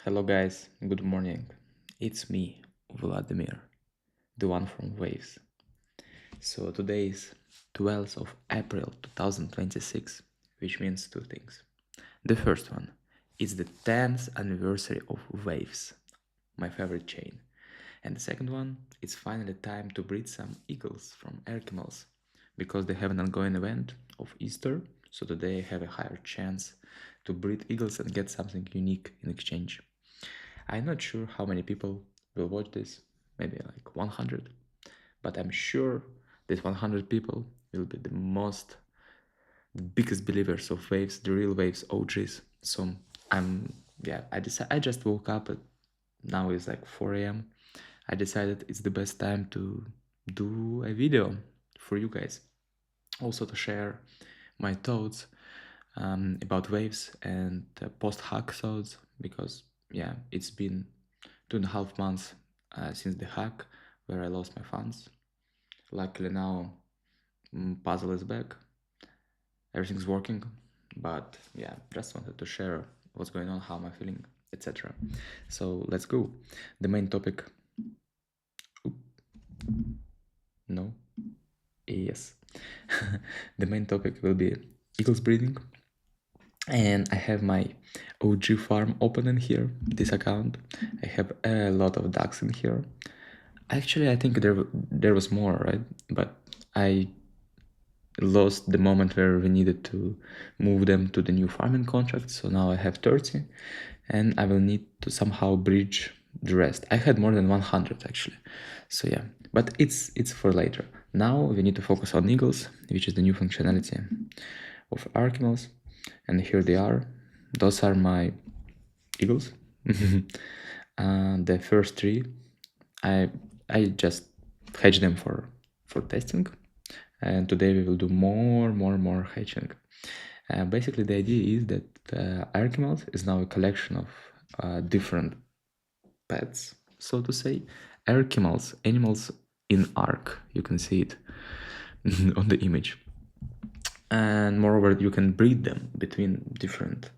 Hello guys, good morning. It's me, Vladimir, the one from Waves. So today is 12th of April 2026, which means two things. The first one is the 10th anniversary of Waves, my favorite chain. And the second one, it's finally time to breed some eagles from Arkimals, because they have an ongoing event of Easter, so today I have a higher chance to breed eagles and get something unique in exchange. I'm not sure how many people will watch this, maybe like 100, but I'm sure these 100 people will be the biggest believers of Waves, the real Waves OGs. So I just woke up. Now it's like 4 a.m. I decided it's the best time to do a video for you guys, also to share my thoughts about Waves and post-hack thoughts, because it's been 2.5 months since the hack where I lost my funds. Luckily now puzzle is back, everything's working, but just wanted to share what's going on, how am I feeling, etc. So let's go. The main topic. No. Yes. The main topic will be eagles breeding, and I have my OG farm open in here, this account. I have a lot of ducks in here. Actually, I think there was more, right? But I lost the moment where we needed to move them to the new farming contract. So now I have 30, and I will need to somehow bridge the rest. I had more than 100 actually. So yeah, but it's for later. Now we need to focus on eagles, which is the new functionality of Arkimals, and here they are. Those are my eagles. The first three, I just hatch them for testing, and today we will do more hatching. Basically, the idea is that Arkimals is now a collection of different pets, so to say. Arkimals, animals in Ark. You can see it on the image. And moreover, you can breed them between different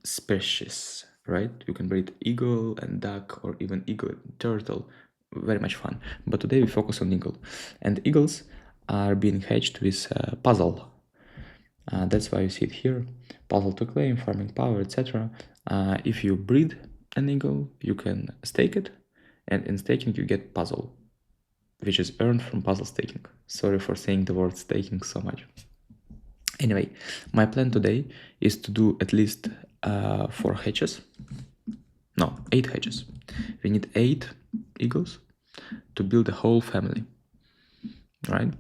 species, right? You can breed eagle and duck, or even eagle and turtle. Very much fun. But today we focus on eagle. And eagles are being hatched with puzzle. That's why you see it here. Puzzle to claim, farming power, etc. If you breed an eagle, you can stake it, and in staking you get puzzle, which is earned from puzzle staking. Sorry for saying the word staking so much. Anyway, my plan today is to do at least 4 hatches. No, 8 hatches. We need 8 eagles to build a whole family, right?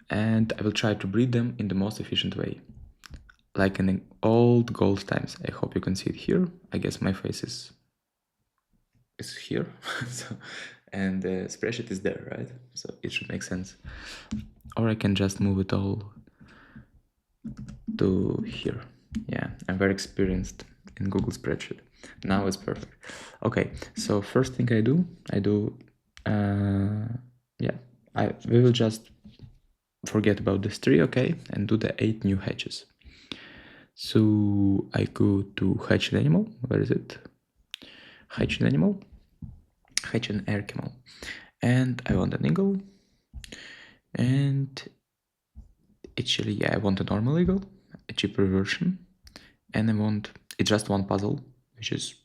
And I will try to breed them in the most efficient way, like in the old gold times. I hope you can see it here. I guess my face is here. So, and the spreadsheet is there, right? So it should make sense. Or I can just move it all to here. Yeah, I'm very experienced in Google spreadsheet. Now it's perfect. Okay, so first thing I do, we will just forget about this tree, okay, and do the 8 new hatches. So I go to hatch an animal. Where is it? Hatch an animal. Hatch an Arkimal. And I want an eagle. And actually, I want a normal eagle, a cheaper version. And I want, it's just one puzzle, which is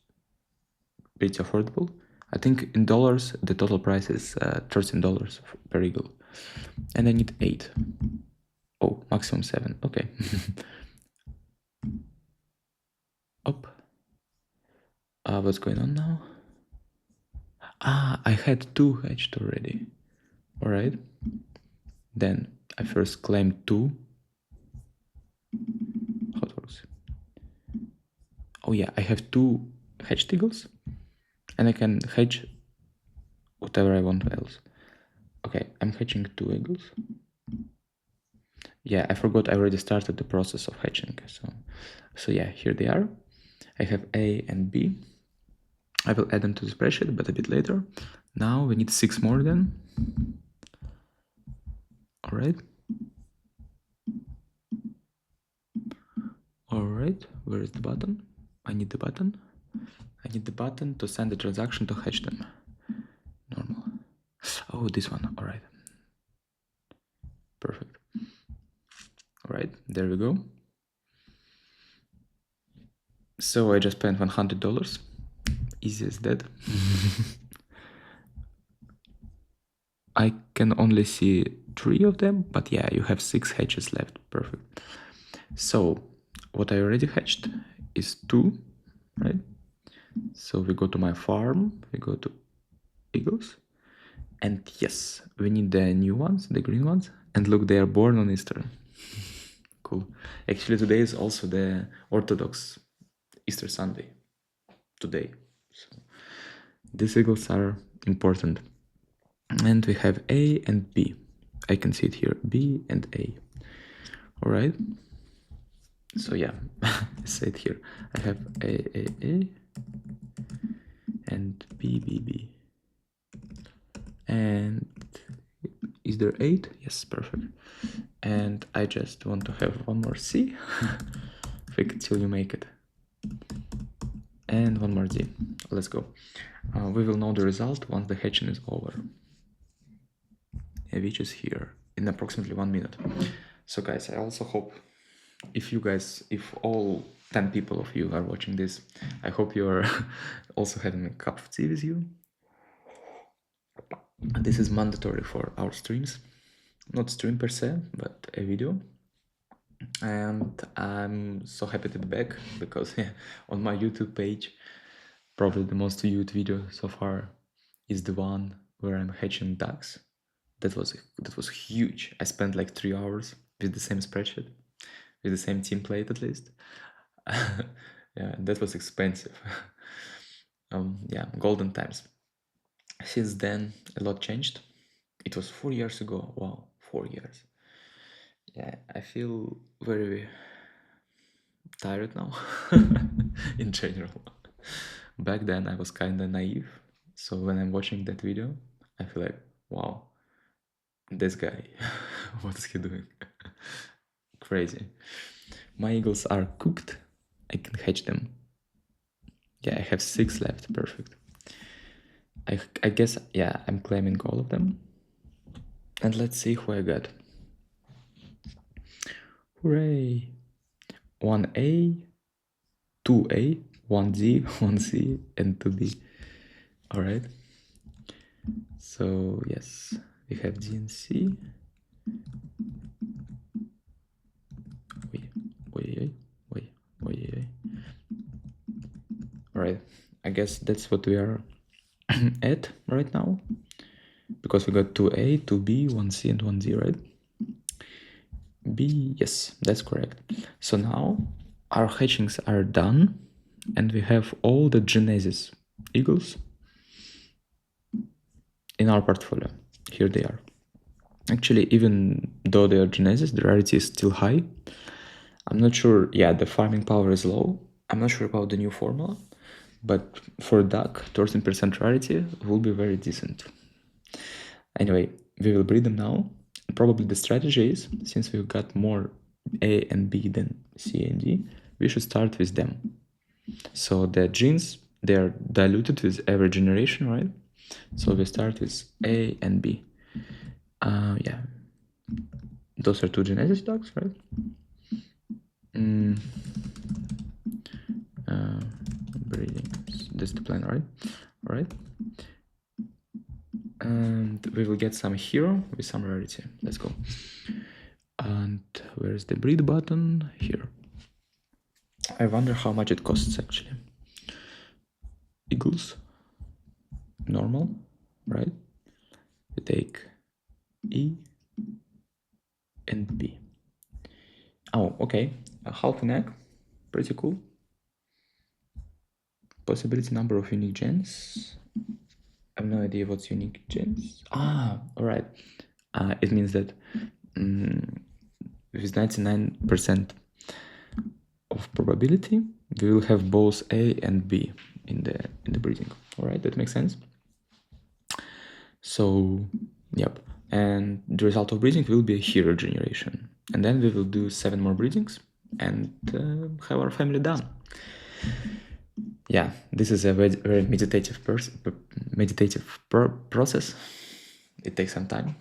pretty affordable. I think in dollars, the total price is $13 per eagle. And I need 8. Oh, maximum 7, okay. Up. What's going on now? I had 2 hatched already. Alright. Then I first claimed 2. How it works? Oh yeah, I have 2 hatched eagles, and I can hatch whatever I want else. Okay, I'm hatching 2 eagles. Yeah, I forgot I already started the process of hatching. So yeah, here they are. I have A and B. I will add them to the spreadsheet, but a bit later. Now we need 6 more then. Alright. Alright, where is the button? I need the button. I need the button to send the transaction to hatch them. Normal. Oh, this one. All right. Perfect. All right, there we go. So I just spent $100. Easy as that. I can only see 3 of them, but yeah, you have 6 hatches left. Perfect. So what I already hatched is 2, right? So we go to my farm, we go to eagles, and yes, we need the new ones, the green ones, and look, they are born on Easter. Cool. Actually, today is also the Orthodox Easter Sunday. Today. So these eagles are important. And we have A and B. I can see it here, B and A. All right. So yeah, I say it here. I have A, and B. And is there 8? Yes, perfect. And I just want to have one more C. Fake it till you make it. And one more D. Let's go. We will know the result once the hatching is over. Which is here in approximately 1 minute. So guys, I also hope if all 10 people of you are watching this, I hope you are also having a cup of tea with you. This is mandatory for our streams. Not stream per se, but a video. And I'm so happy to be back because on my YouTube page, probably the most viewed video so far is the one where I'm hatching ducks. That was huge. I spent like 3 hours with the same spreadsheet, with the same template at least. Yeah, that was expensive. Yeah, golden times. Since then, a lot changed. It was 4 years ago. Wow, 4 years. Yeah, I feel very tired now, in general. Back then, I was kind of naive. So when I'm watching that video, I feel like, wow, this guy, what is he doing? Crazy. My eagles are cooked. I can hatch them. Yeah, I have 6 left. Perfect. I guess, yeah, I'm claiming all of them. And let's see who I got. Hooray! 1A, 2A, 1Z, 1C, and 2B. All right. So yes, we have D and C. All right. I guess that's what we are at right now, because we got 2A, 2B, 1C, and 1Z, right? B, yes, that's correct. So now our hatchings are done, and we have all the Genesis eagles in our portfolio. Here they are. Actually, even though they are Genesis, the rarity is still high. I'm not sure, yeah, the farming power is low. I'm not sure about the new formula, but for duck, 13% rarity will be very decent. Anyway, we will breed them now. Probably the strategy is, since we've got more A and B than C and D, we should start with them. So the genes, they're diluted with every generation, right? So we start with A and B. Yeah, those are 2 Genesis ducks, right? Breeding, that's the plan, right? All right. And we will get some hero with some rarity. Let's go. And where's the breed button? Here. I wonder how much it costs actually. Eagles, normal, right? We take E and B. Oh, okay. A half an egg, pretty cool. Possibility number of unique gens. I have no idea what's unique gens. All right. It means that with 99% of probability, we will have both A and B in the breeding. All right, that makes sense. So, yep. And the result of breeding will be a hero generation. And then we will do 7 more breedings and have our family done. yeah, this is a very meditative process. It takes some time.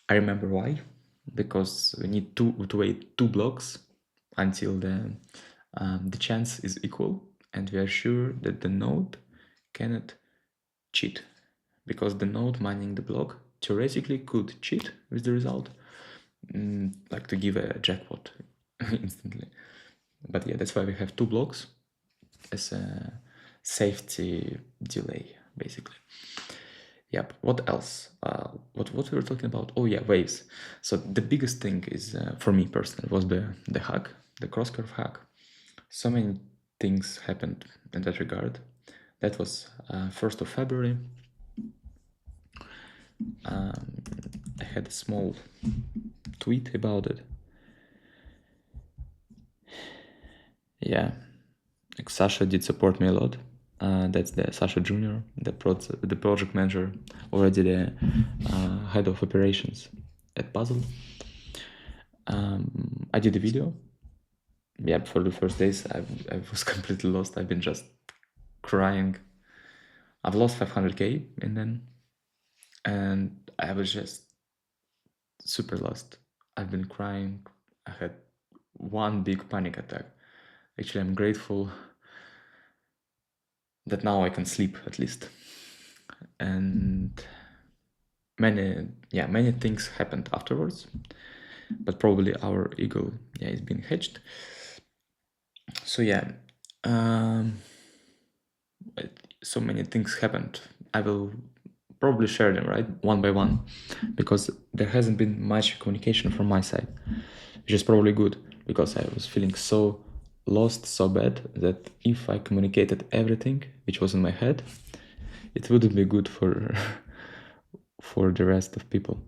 I remember why, because we need to wait 2 blocks until the chance is equal, and we are sure that the node cannot cheat, because the node mining the block theoretically could cheat with the result, like to give a jackpot instantly. But yeah, that's why we have 2 blocks as a safety delay, basically. Yep. What else? What we were talking about? Oh yeah, waves. So the biggest thing is for me personally was the hack, the cross-curve hack. So many things happened in that regard. That was 1st of February. I had a small tweet about it. Yeah, like Sasha did support me a lot. That's the Sasha Junior, the project manager, already the head of operations at Puzzle. I did a video. Yeah, for the first days I was completely lost. I've been just crying. I've lost 500k and then, and I was just super lost. I've been crying. I had one big panic attack. Actually, I'm grateful that now I can sleep at least. And many things happened afterwards, but probably our eagle is being hatched. So yeah, so many things happened. I will probably share them, right, one by one, because there hasn't been much communication from my side, which is probably good, because I was feeling so lost, so bad, that if I communicated everything which was in my head, it wouldn't be good for for the rest of people.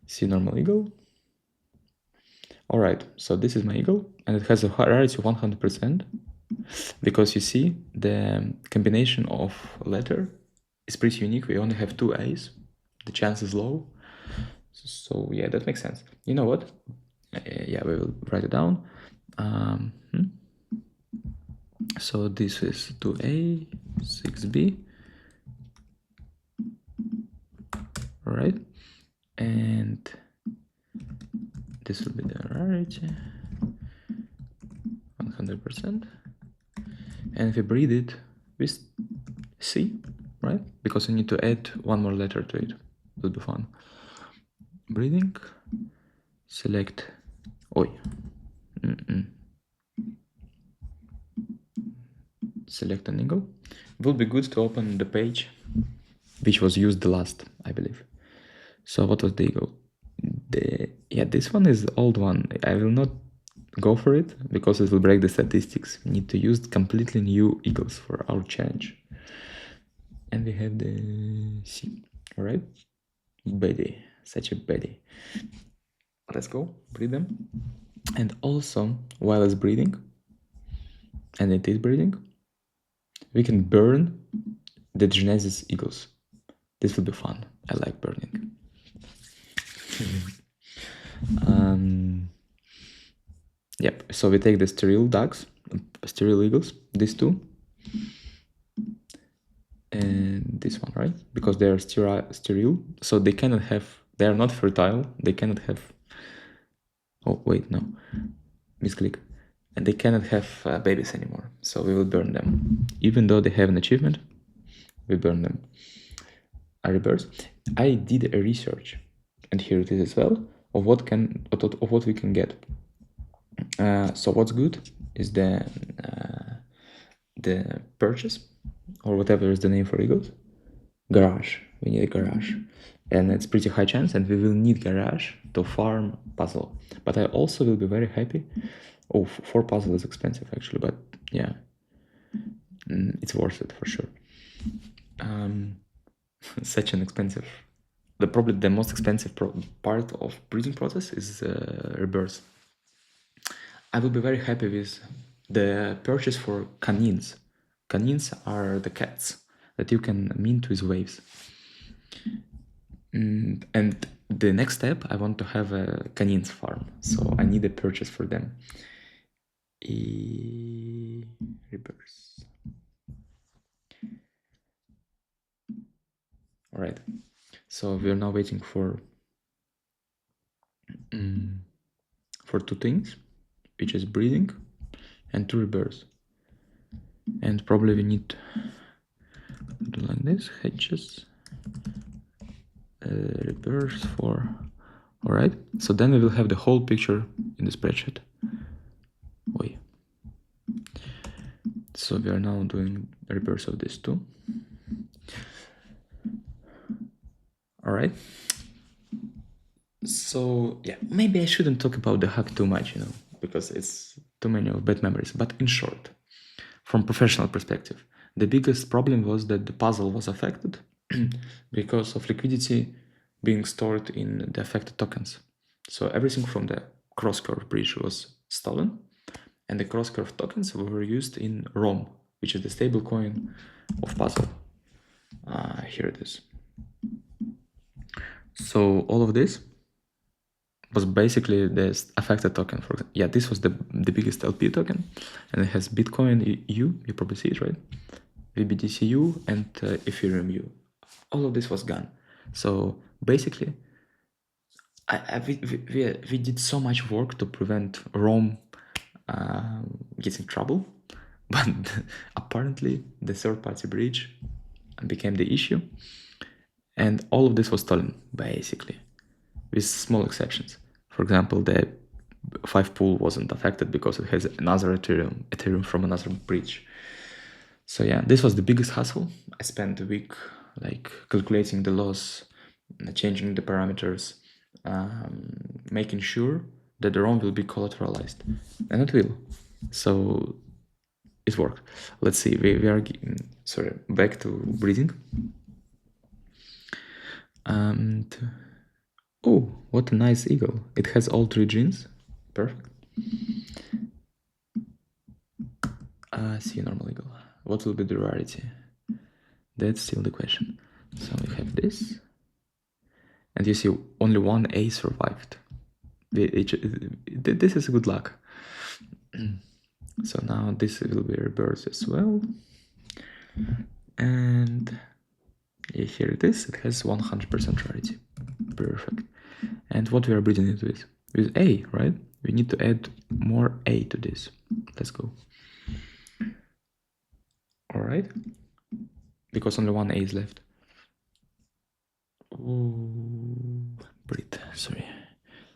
See normal eagle. All right, so this is my eagle, and it has a rarity of 100%, because you see the combination of letter is pretty unique. We only have 2 A's. The chance is low. So yeah, that makes sense. You know what? Yeah, we will write it down. So this is 2A, 6B. All right, and this will be the rarity, 100%. And if we breed it with C, right? Because we need to add one more letter to it. It will be fun. Breeding, select, select an eagle. It will be good to open the page which was used the last, I believe. So what was the eagle? This one is the old one. I will not go for it because it will break the statistics. We need to use completely new eagles for our challenge. And we have the C, all right? Bday, such a Bday. Let's go, breed them. And also, while it's breeding, and it is breeding, we can burn the Genesis eagles. This will be fun. I like burning. Yep, so we take the sterile ducks, sterile eagles, these 2, and this one, right? Because they are sterile, so they cannot have, they are not fertile, they cannot have, oh wait, no, misclick, and they cannot have babies anymore, so we will burn them. Even though they have an achievement, we burn them. A Rebirth. I did a research, and here it is as well, of what we can get. So what's good is the purchase, or whatever is the name for eagles. Garage. We need a garage, and it's pretty high chance, and we will need garage to farm puzzle. But I also will be very happy. Oh, 4 puzzle is expensive actually, but yeah, it's worth it for sure. Such an expensive. Probably the most expensive part of breeding process is Rebirth. I will be very happy with the purchase for canines. Canines are the cats that you can mint with waves. And the next step, I want to have a canines farm, so I need a purchase for them. Rebirth. right. So we're now waiting for two things, which is breeding and 2 rebirths. And probably we need to do like this, hatches, rebirth for, all right. So then we will have the whole picture in the spreadsheet. Wait. So we are now doing a rebirth of this too. All right. So yeah, maybe I shouldn't talk about the hack too much, because it's too many of bad memories. But in short, from professional perspective, the biggest problem was that the puzzle was affected because of liquidity being stored in the affected tokens. So everything from the cross-curve bridge was stolen, and the cross-curve tokens were used in ROM, which is the stable coin of puzzle. Here it is. So all of this was basically the affected token. Yeah, this was the biggest LP token, and it has Bitcoin U, you probably see it, right? VBTC U and Ethereum U. All of this was gone. So basically, we did so much work to prevent ROM getting trouble, but apparently the third-party bridge became the issue, and all of this was stolen, basically, with small exceptions. For example, the 5 pool wasn't affected because it has another Ethereum from another bridge. So yeah, this was the biggest hassle. I spent a week like calculating the loss, changing the parameters, making sure that the ROM will be collateralized, and it will. So it worked. Let's see, we are back to breeding. And oh, what a nice eagle. It has all 3 genes. Perfect. See, normal eagle. What will be the rarity? That's still the question. So we have this. And you see only 1 A survived. This is good luck. So now this will be rebirth as well. And yeah, here it is. It has 100% rarity. Perfect. And what we are breeding it with? With A, right? We need to add more A to this. Let's go. All right. Because only 1 A is left. Oh, breed. Sorry.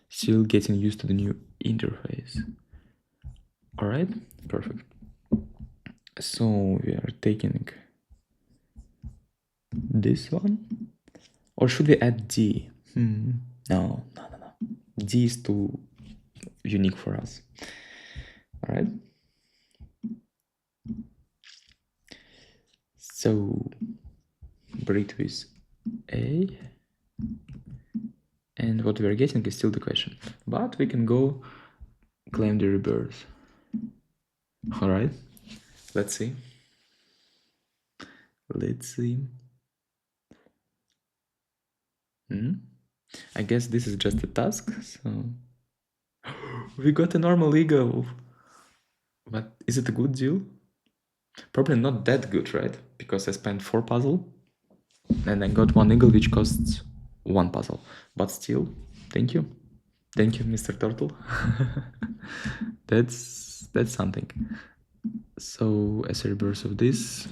Still getting used to the new interface. All right. Perfect. So we are taking this one. Or should we add D? No. D is too unique for us. All right. So breed with A, and what we are getting is still the question, but we can go claim the rebirth. All right, let's see. I guess this is just a task, so we got a normal eagle. But is it a good deal? Probably not that good, right? Because I spent 4 puzzle and I got 1 eagle which costs 1 puzzle. But still, thank you. Thank you, Mr. Turtle. That's something. So as a rebirth of this,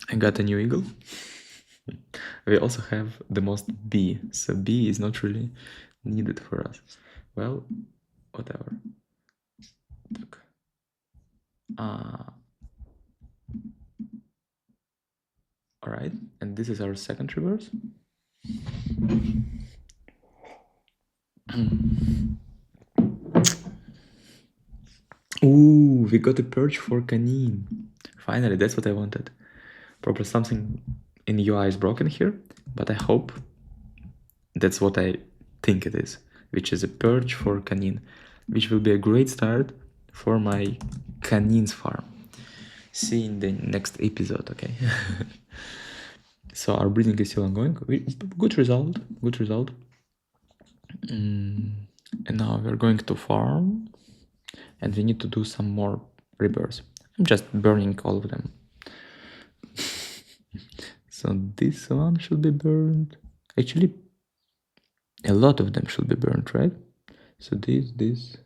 I got a new eagle. We also have the most B, so B is not really needed for us. Well, whatever. All right, and this is our second reverse. Ooh, we got a perch for canine. Finally, that's what I wanted. Probably something in UI is broken here, but I hope that's what I think it is, which is a perch for canine, which will be a great start for my canines farm. See in the next episode, okay? So our breeding is still ongoing. Good result. And now we're going to farm, and we need to do some more rebirths. I'm just burning all of them. So this one should be burned. Actually, a lot of them should be burned, right? So this,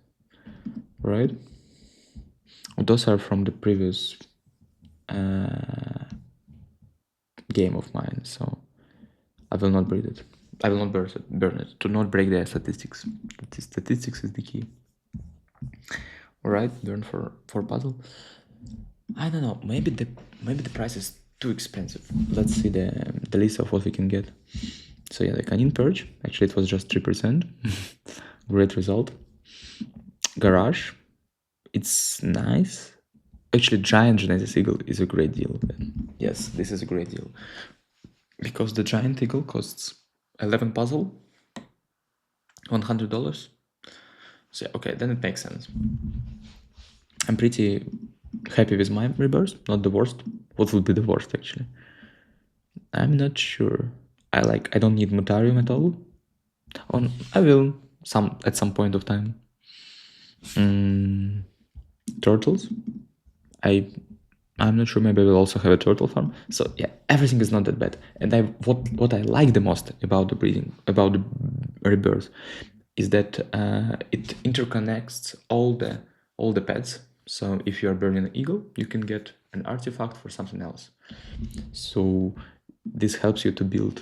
right? Those are from the previous game of mine, so I will not burn it. I will not burn it. To not break the statistics. Statistics is the key. Alright, burn for puzzle. I don't know. Maybe the price is too expensive. Let's see the list of what we can get. So yeah, the canine purge. Actually, it was just 3%. Great result. Garage. It's nice. Actually, giant Genesis Eagle is a great deal. Yes, this is a great deal. Because the giant eagle costs 11 puzzle, $100. So okay, then it makes sense. I'm pretty happy with my Rebirth, not the worst. What would be the worst actually? I'm not sure. I don't need Mutarium at all. I will at some point of time. Turtles. I'm not sure. Maybe I will also have a turtle farm. So yeah, everything is not that bad. And what I like the most about the breeding, about the Rebirth, is that it interconnects all the pets. So if you are burning an eagle, you can get an artifact for something else. So this helps you to build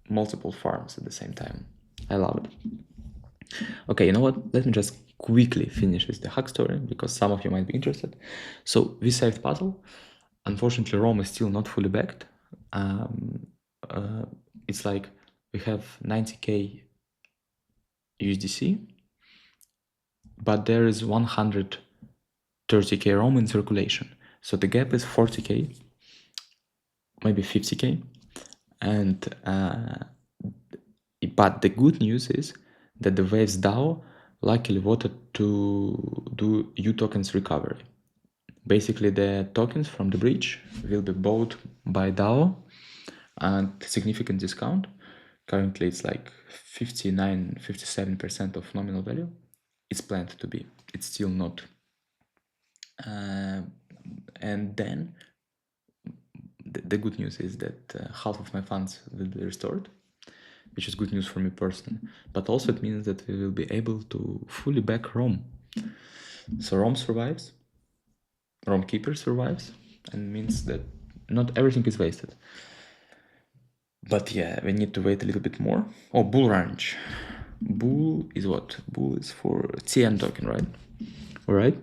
multiple farms at the same time. I love it. Okay, you know what? Let me just quickly finish with the hack story, because some of you might be interested. So we saved puzzle. Unfortunately, Rome is still not fully backed. It's like we have 90k USDC, but there is 130k Rome in circulation. So the gap is 40k, maybe 50k. And but the good news is that the Waves DAO luckily voted to do U tokens recovery. Basically, the tokens from the breach will be bought by DAO at significant discount. Currently, it's like 57% of nominal value. It's planned to be. It's still not. And then the good news is that half of my funds will be restored, which is good news for me personally. But also it means that we will be able to fully back Rome. So Rome survives. Rome Keeper survives, and means that not everything is wasted. But yeah, we need to wait a little bit more. Oh, Bull Ranch. Bull is what? Bull is for TN token, right? Alright.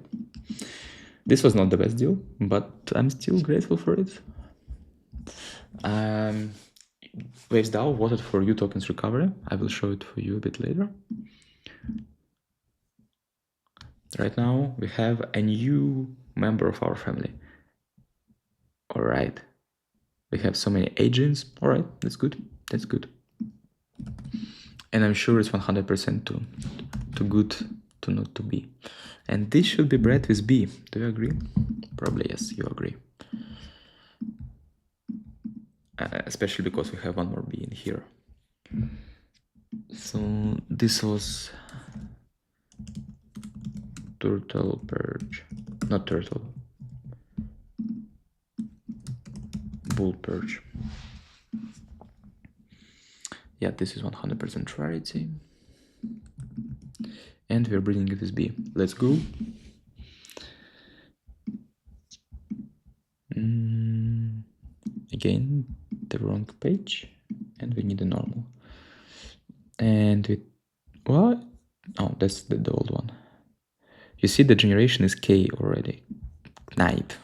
This was not the best deal, but I'm still grateful for it. WavesDAO voted for U tokens recovery. I will show it for you a bit later. Right now, we have a new member of our family. Alright. We have so many agents. Alright, that's good. That's good. And I'm sure it's 100% too good to not to be. And this should be bred with B. Do you agree? Probably yes, you agree. Especially because we have one more B in here. So this was turtle purge, not turtle, bull purge. Yeah, this is 100% rarity. And we're breeding it with B. Let's go. Again, the wrong page, and we need a normal. And we, what? Oh, that's the old one. You see the generation is K already. Night.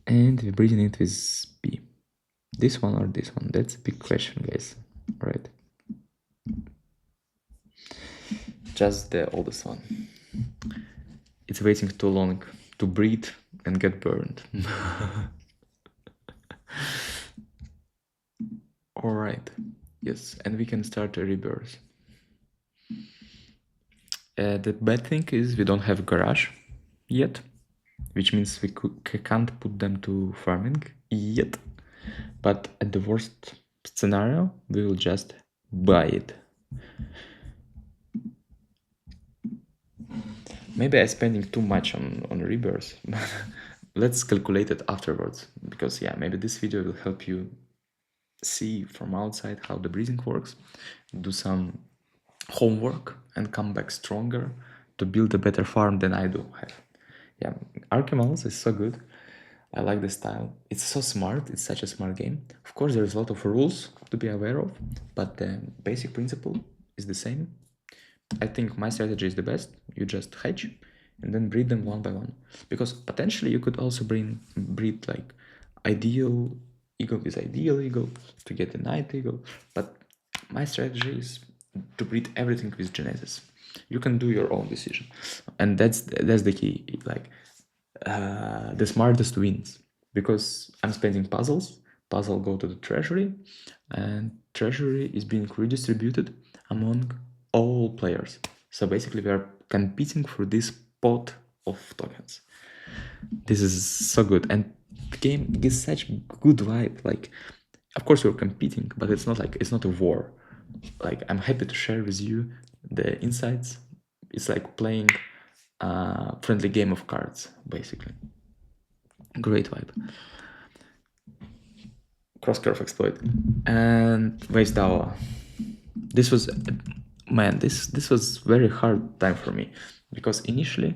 And we're breeding it with B. This one or this one? That's a big question, guys. Right? Just the oldest one. It's waiting too long to breed and get burned. Alright. Yes, and we can start a rebirth. The bad thing is we don't have a garage yet, which means we can't put them to farming yet. But at the worst scenario, we will just buy it. Maybe I'm spending too much on rebirth. let's calculate it afterwards, because yeah, maybe this video will help you see from outside how the breathing works, do some homework and come back stronger to build a better farm than I do have. Yeah, Arkimals is so good. I like the style. It's so smart. It's such a smart game. Of course, there's a lot of rules to be aware of, but the basic principle is the same. I think my strategy is the best. You just hedge and then breed them one by one, because potentially you could also breed like ideal eagle with ideal eagle to get a night eagle, but my strategy is to breed everything with genesis. You can do your own decision, and that's the key. Like the smartest wins, because I'm spending puzzles. Puzzle go to the treasury, and treasury is being redistributed among all players. So basically, we are competing for this pot of tokens. This is so good, and the game gives such good vibe. Like, of course, we're competing, but it's not a war. Like, I'm happy to share with you the insights. It's like playing a friendly game of cards, basically. Great vibe. Cross curve exploit and WavesDucks. This was, man, this was very hard time for me, because initially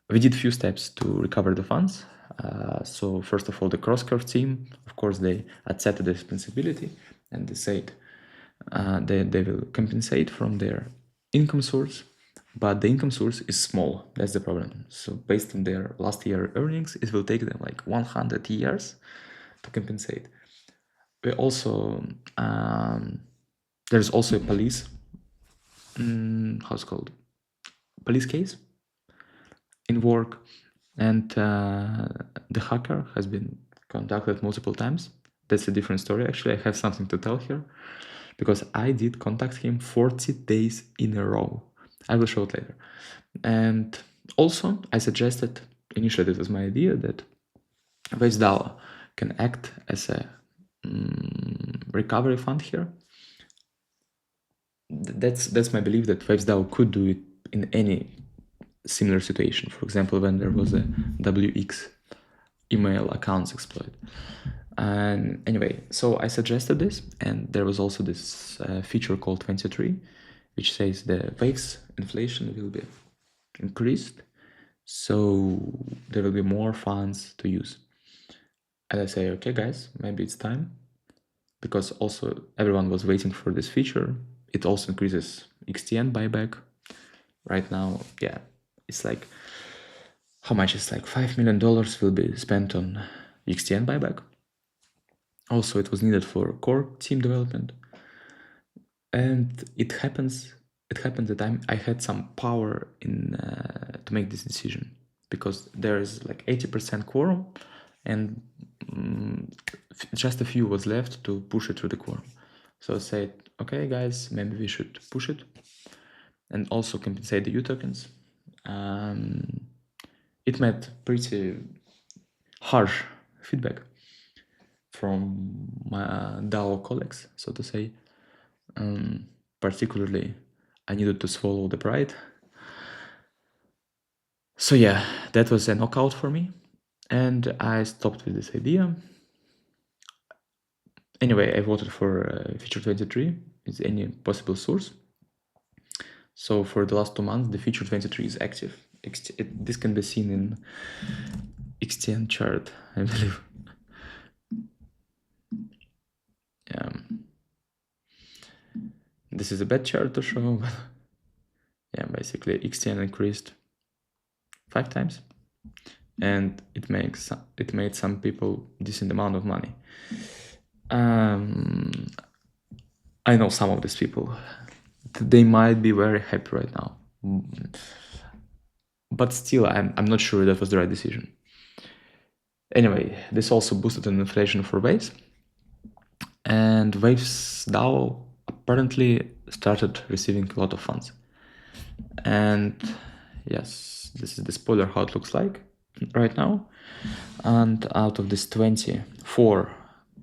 we did few steps to recover the funds. So first of all, the cross curve team, of course, they accepted the responsibility, and they said they will compensate from their income source, but the income source is small. That's the problem. So based on their last year earnings, it will take them like 100 years to compensate. We also there's also a police how's it called, police case in work, and the hacker has been contacted multiple times. That's a different story. Actually, I have something to tell here, because I did contact him 40 days in a row. I will show it later. And also, I suggested, initially this was my idea, that WavesDucks can act as a recovery fund here. That's my belief, that WavesDucks could do it in any similar situation. For example, when there was a WX email accounts exploit. And anyway, so I suggested this, and there was also this feature called 23, which says the Waves inflation will be increased, so there will be more funds to use. And I say, okay, guys, maybe it's time, because also everyone was waiting for this feature. It also increases XTN buyback. Right now, yeah, it's like, how much is like $5 million will be spent on XTN buyback. Also, it was needed for core team development. And it happened that I had some power in to make this decision, because there is like 80% quorum, and just a few was left to push it through the quorum. So I said, okay, guys, maybe we should push it and also compensate the U tokens. It met pretty harsh feedback from my DAO colleagues, so to say. Particularly, I needed to swallow the pride. So yeah, that was a knockout for me, and I stopped with this idea. Anyway, I voted for feature 23 is any possible source. So for the last 2 months, the feature 23 is active. This can be seen in XTN chart, I believe. This is a bad chart to show, but yeah, basically XTN increased 5 times, and it made some people decent amount of money. I know some of these people, they might be very happy right now, but still, I'm not sure that was the right decision. Anyway, this also boosted an inflation for Waves, and WavesDAO apparently started receiving a lot of funds. And yes, this is the spoiler how it looks like right now. And out of this 24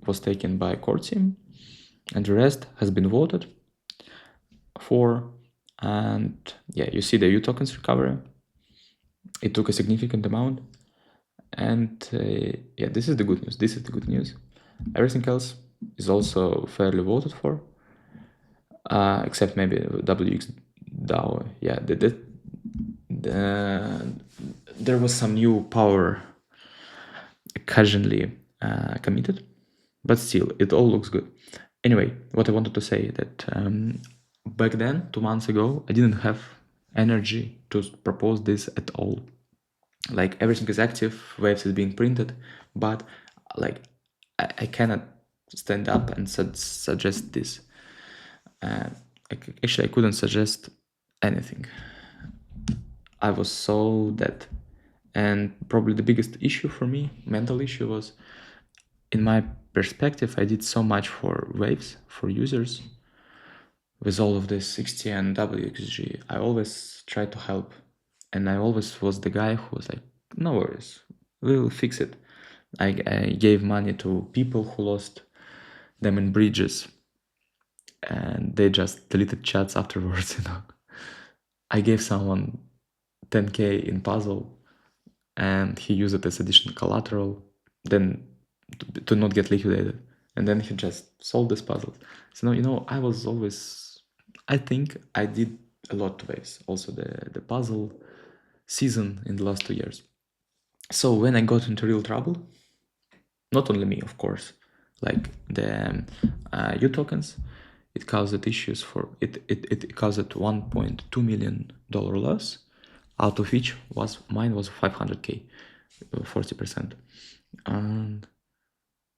was taken by core team, and the rest has been voted for. And yeah, you see the U tokens recovery. It took a significant amount, And yeah, this is the good news. This is the good news. Everything else is also fairly voted for, except maybe WX DAO. Yeah, there was some new power occasionally committed, but still, it all looks good. Anyway, what I wanted to say that back then, 2 months ago, I didn't have energy to propose this at all. Like, everything is active, Waves is being printed, but like I cannot stand up and suggest this. Actually, I couldn't suggest anything. I was so dead. And probably the biggest issue for me, mental issue, was, in my perspective, I did so much for Waves, for users. With all of this 60 and WXG, I always tried to help. And I always was the guy who was like, no worries, we'll fix it. I gave money to people who lost them in bridges, and they just deleted chats afterwards, I gave someone 10k in puzzle, and he used it as additional collateral, then to not get liquidated, and then he just solved this puzzle. So I was always, I think I did a lot to Waves, also the puzzle season in the last 2 years. So when I got into real trouble, not only me, of course, like the U tokens, it caused issues for it caused $1.2 million loss, out of which mine was 500k, 40%. And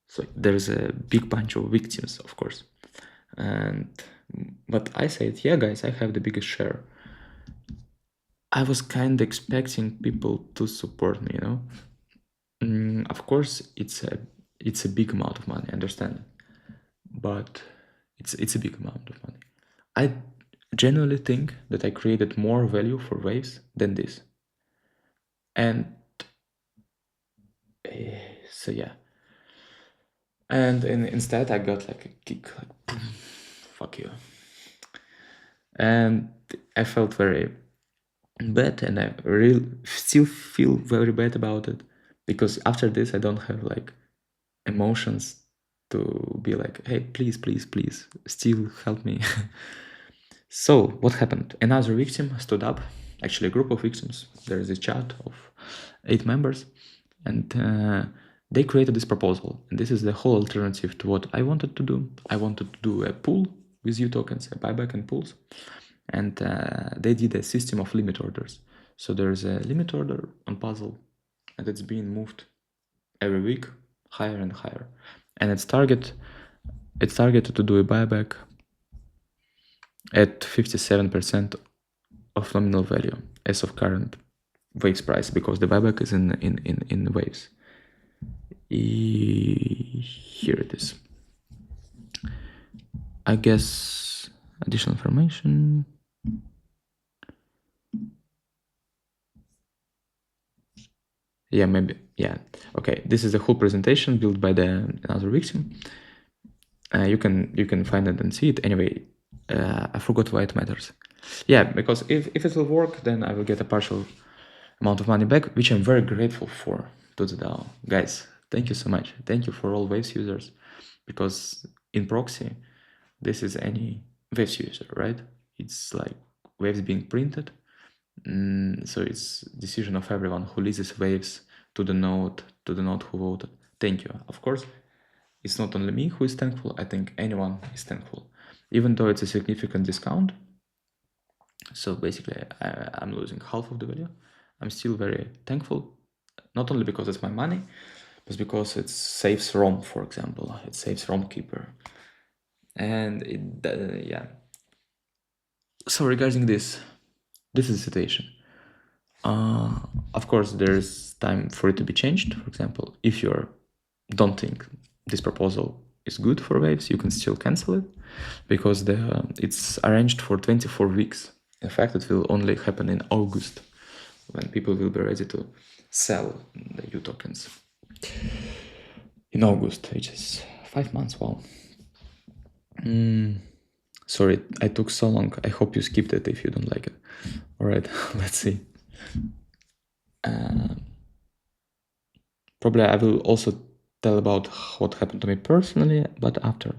so there's a big bunch of victims, of course. But I said, yeah, guys, I have the biggest share. I was kind of expecting people to support me, Of course, it's a big amount of money, I understand, but it's a big amount of money. I genuinely think that I created more value for Waves than this, and so yeah. And instead, I got like a kick, like boom, fuck you, and I felt very bad, and I still feel very bad about it, because after this, I don't have like emotions to be like, hey, please, still help me. So what happened? Another victim stood up, actually a group of victims. There is a chat of 8 members, and they created this proposal. And this is the whole alternative to what I wanted to do. I wanted to do a pool with U tokens, a buyback and pools. And they did a system of limit orders. So there's a limit order on puzzle, and it's being moved every week higher and higher. And it's targeted to do a buyback at 57% of nominal value as of current Waves price, because the buyback is in Waves. Here it is. I guess additional information. Yeah, maybe. Yeah. Okay. This is the whole presentation built by another victim. You can find it and see it. Anyway, I forgot why it matters. Yeah, because if it will work, then I will get a partial amount of money back, which I'm very grateful for to the DAO. Guys, thank you so much. Thank you for all Waves users, because in proxy, this is any Waves user, right? It's like Waves being printed. So it's decision of everyone who leases Waves to the node who voted. Thank you. Of course, it's not only me who is thankful. I think anyone is thankful, even though it's a significant discount. So basically, I'm losing half of the value. I'm still very thankful, not only because it's my money, but because it saves ROM, for example. It saves ROM keeper. And yeah. So regarding this is the situation. Of course, there's time for it to be changed. For example, if you don't think this proposal is good for Waves, you can still cancel it, because it's arranged for 24 weeks. In fact, it will only happen in August, when people will be ready to sell the U tokens. In August, which is 5 months. Wow. Sorry, I took so long. I hope you skipped it if you don't like it. All right, let's see. Probably I will also tell about what happened to me personally, but after.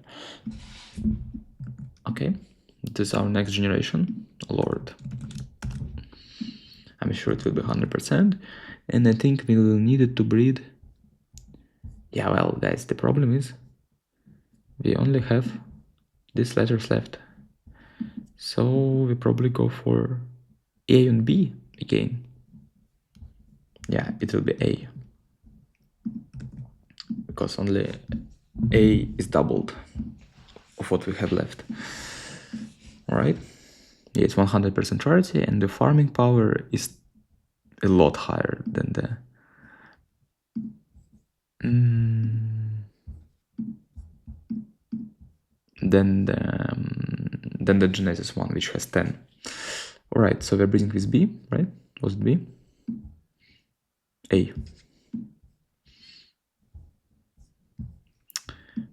Okay, this is our next generation. Lord. I'm sure it will be 100%. And I think we will need it to breed. Yeah, well, guys, the problem is we only have these letters left. So we probably go for A and B again. Yeah, it will be A. Because only A is doubled of what we have left. Alright? Yeah, it's 100% rarity, and the farming power is a lot higher than the than the Genesis one, which has 10. Alright, so we're breeding with B, right? Was it B? A.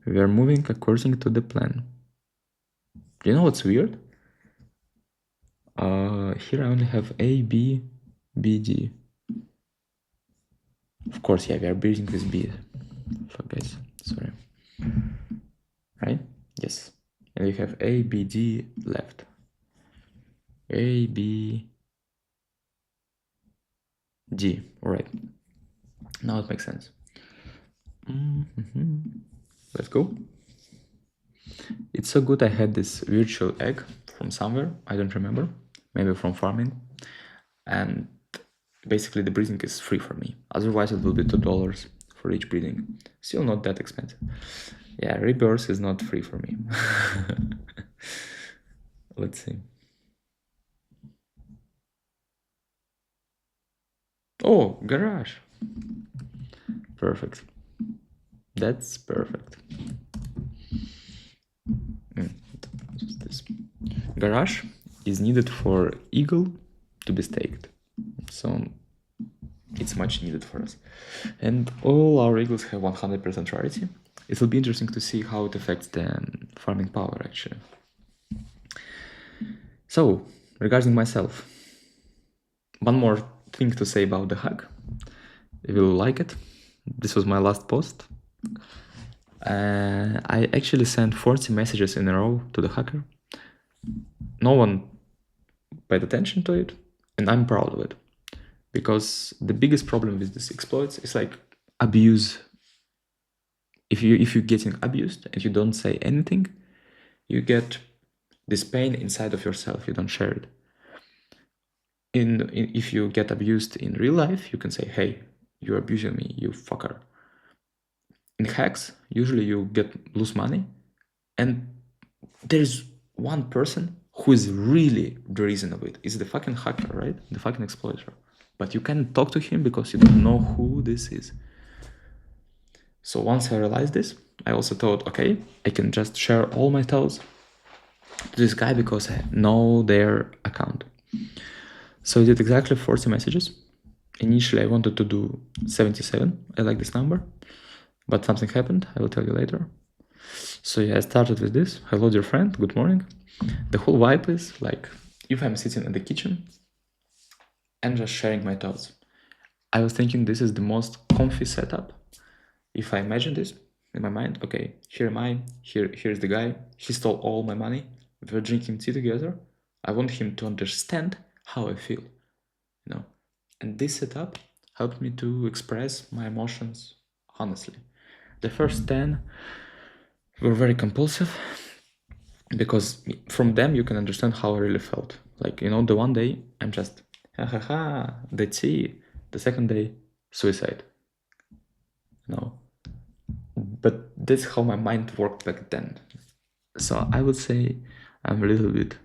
We are moving according to the plan. You know what's weird? Here I only have A, B, B, D. Of course, yeah, we are breeding with B. Fuck, guys, sorry. Right? Yes. And we have A, B, D left. A, B, D. Alright. Now it makes sense. Let's go. It's so good I had this virtual egg from somewhere, I don't remember, maybe from farming, and basically the breeding is free for me. Otherwise it will be $2 for each breeding. Still not that expensive. Yeah, Rebirth is not free for me. Let's see. Oh, garage. Perfect. That's perfect. Just this. Garage is needed for eagle to be staked. So it's much needed for us. And all our eagles have 100% rarity. It will be interesting to see how it affects the farming power actually. So, regarding myself, one more thing to say about the hack. If you like it, this was my last post. I actually sent 40 messages in a row to the hacker. No one paid attention to it, and I'm proud of it. Because the biggest problem with this exploits is like abuse. If you're getting abused and you don't say anything, you get this pain inside of yourself, you don't share it. If you get abused in real life, you can say, hey, you're abusing me, you fucker. In hacks, usually you lose money, and there's one person who is really the reason of it. It's the fucking hacker, right? The fucking exploiter. But you can't talk to him because you don't know who this is. So once I realized this, I also thought, okay, I can just share all my thoughts to this guy because I know their account. So I did exactly 40 messages. Initially, I wanted to do 77. I like this number, but something happened. I will tell you later. So yeah, I started with this. Hello, dear friend. Good morning. The whole vibe is like, if I'm sitting in the kitchen and just sharing my thoughts. I was thinking this is the most comfy setup. If I imagine this in my mind, okay, here am I, here's the guy, he stole all my money, we're drinking tea together. I want him to understand how I feel, you know. And this setup helped me to express my emotions honestly. The first 10 were very compulsive because from them you can understand how I really felt. Like, you know, the one day I'm just, ha ha ha, the tea. The second day, suicide. No. But that's how my mind worked back then. So I would say I'm a little bit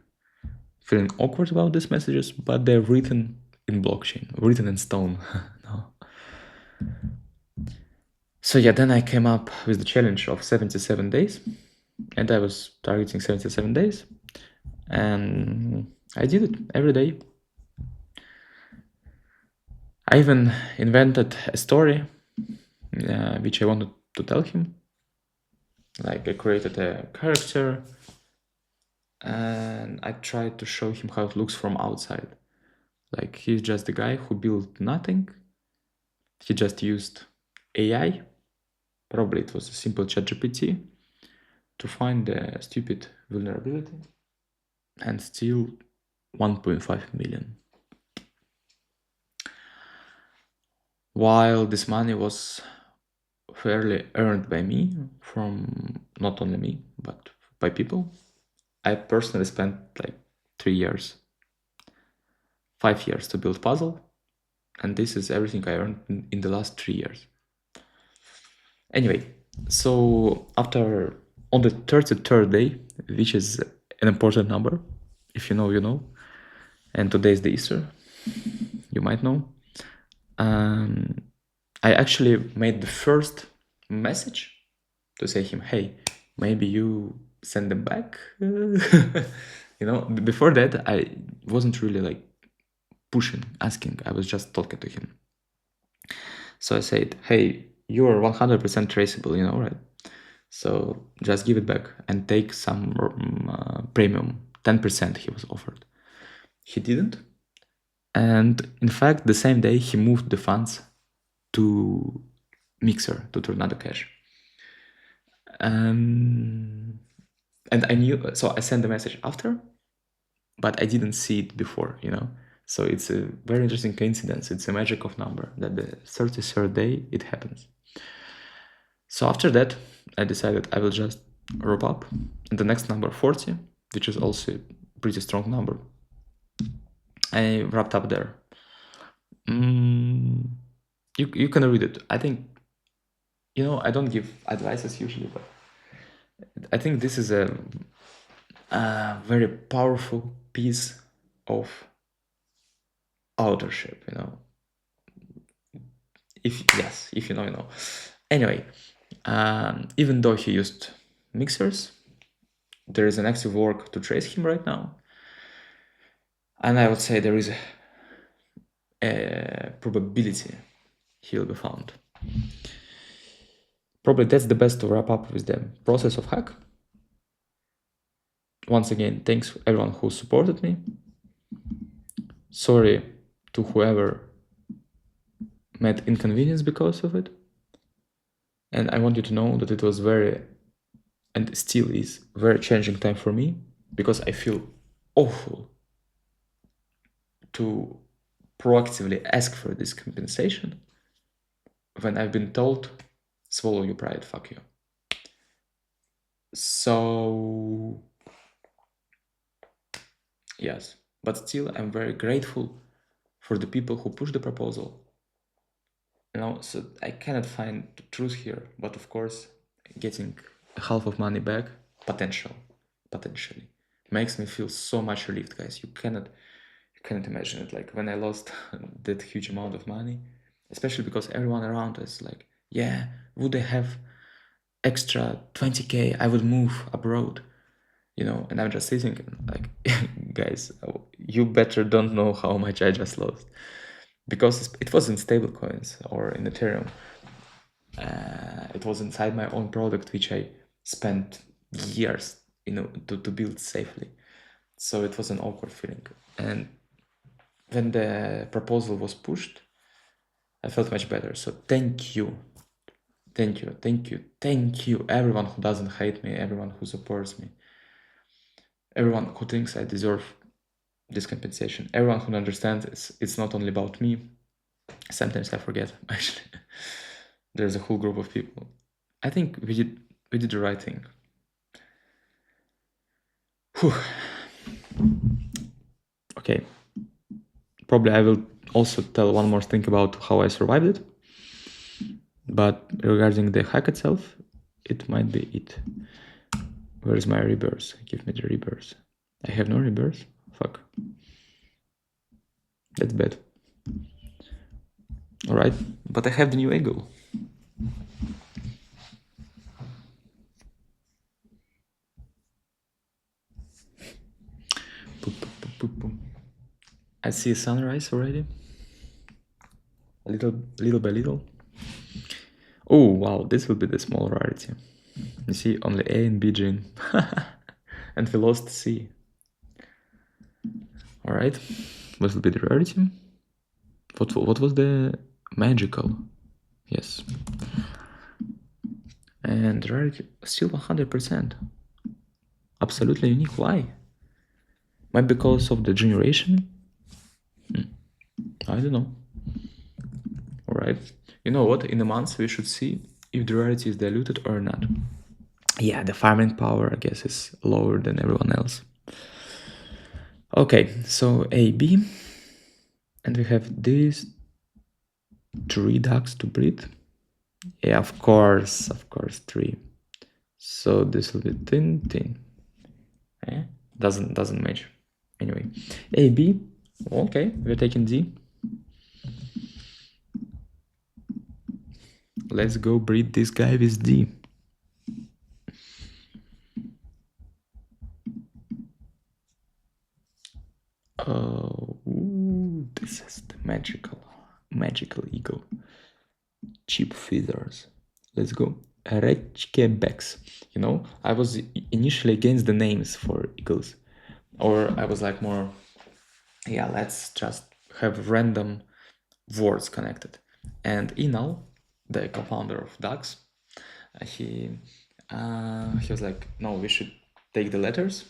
feeling awkward about these messages, but they're written in blockchain, written in stone. No. So yeah, then I came up with the challenge of 77 days, and I was targeting 77 days, and I did it every day. I even invented a story which I wanted to tell him. Like, I created a character and I tried to show him how it looks from outside. Like, he's just a guy who built nothing. He just used AI, probably it was a simple ChatGPT, to find the stupid vulnerability and steal 1.5 million. While this money was fairly earned by me, from not only me, but by people, I personally spent like 3 years, 5 years to build puzzle, and this is everything I earned in the last 3 years. Anyway, so after, on the 33rd day, which is an important number, if you know, you know, and today is the Easter, you might know, I actually made the first message to say him, hey, maybe you send them back. You know, before that, I wasn't really like pushing, asking. I was just talking to him. So I said, hey, you are 100% traceable, you know, right? So just give it back and take some premium. 10% he was offered. He didn't. And in fact, the same day, he moved the funds to Mixer, to Tornado Cash. And I knew, so I sent the message after, but I didn't see it before, you know. So it's a very interesting coincidence. It's a magic of number that the 33rd day it happens. So after that, I decided I will just wrap up. And the next number, 40, which is also a pretty strong number, I wrapped up there. You can read it. I think, you know, I don't give advices usually, but I think this is a very powerful piece of authorship, you know. If you know, you know. Anyway, even though he used mixers, there is an active work to trace him right now, and I would say there is a probability he'll be found. Probably that's the best to wrap up with the process of hack. Once again, thanks everyone who supported me. Sorry to whoever met inconvenience because of it. And I want you to know that it was very, and still is, very challenging time for me, because I feel awful to proactively ask for this compensation when I've been told, swallow your pride, fuck you. So, yes, but still I'm very grateful for the people who pushed the proposal. You know, so I cannot find the truth here, but of course, getting half of money back, potentially, makes me feel so much relieved, guys. You cannot imagine it. Like when I lost that huge amount of money, especially because everyone around us, like, yeah, would I have extra 20K? I would move abroad, you know. And I'm just sitting like, guys, you better don't know how much I just lost, because it was in stable coins or in Ethereum. It was inside my own product, which I spent years, you know, to build safely. So it was an awkward feeling. And when the proposal was pushed, I felt much better. So thank you, everyone who doesn't hate me, everyone who supports me, everyone who thinks I deserve this compensation, everyone who understands it's not only about me. Sometimes I forget, actually. There's a whole group of people. I think we did the right thing. Whew. Okay. Probably I will also tell one more thing about how I survived it. But regarding the hack itself, it might be it. Where is my rebirth? Give me the rebirth. I have no rebirth? Fuck. That's bad. Alright, but I have the new ego. I see a sunrise already. Little by little. Oh wow, this will be the small rarity. You see, only A and B gene. And we lost C. Alright, what will be the rarity? What was the magical? Yes. And rarity still 100%. Absolutely unique. Why? Maybe because of the generation? I don't know. Alright. You know what? In a month we should see if the rarity is diluted or not. Yeah, the farming power, I guess, is lower than everyone else. Okay, so A, B. And we have these 3 ducks to breed. Yeah, of course, 3. So this will be thin. Eh? Doesn't match. Anyway, A, B. Okay, we're taking D. Let's go breed this guy with D. Oh, this is the magical eagle. Cheap feathers. Let's go. Rekebex. You know, I was initially against the names for eagles. Or I was like more, yeah, let's just have random words connected. And Inal, the co-founder of Ducks, he was like, no, we should take the letters.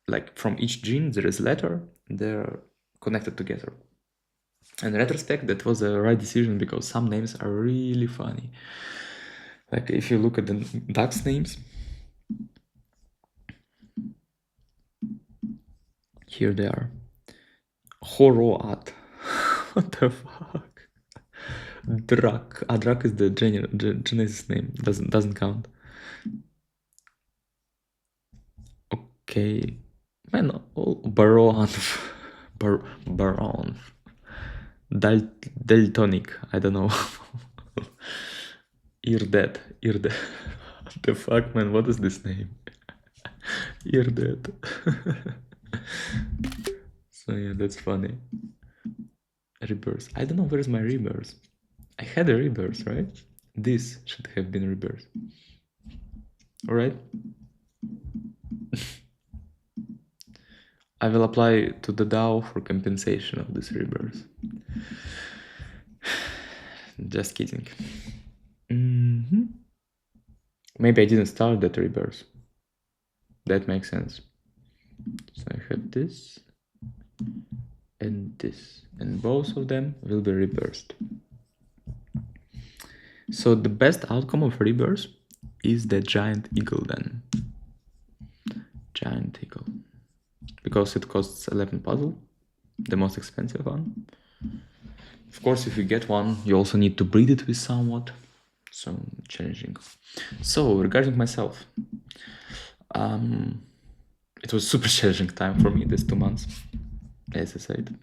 Like from each gene there is a letter, they're connected together. And in retrospect, that was the right decision because some names are really funny. Like if you look at the Ducks names, here they are. Horoat. What the fuck? Drak. Drak is the Genesis name. Doesn't count. Okay. Man, Baron. Baron. Daltonic. I don't know. Irdet. What the fuck, man? What is this name? Irdet. So yeah, that's funny. Rebirth. I don't know where's my Rebirth. I had a Rebirth, right? This should have been Rebirth. Alright. I will apply to the DAO for compensation of this Rebirth. Just kidding. Maybe I didn't start that Rebirth. That makes sense. So I have this and this, and both of them will be rebirthed. So the best outcome of Rebirth is the giant eagle then. Giant eagle. Because it costs 11 puzzle, the most expensive one. Of course, if you get one, you also need to breed it with somewhat. So challenging. So regarding myself, it was super challenging time for me this 2 months, as I said.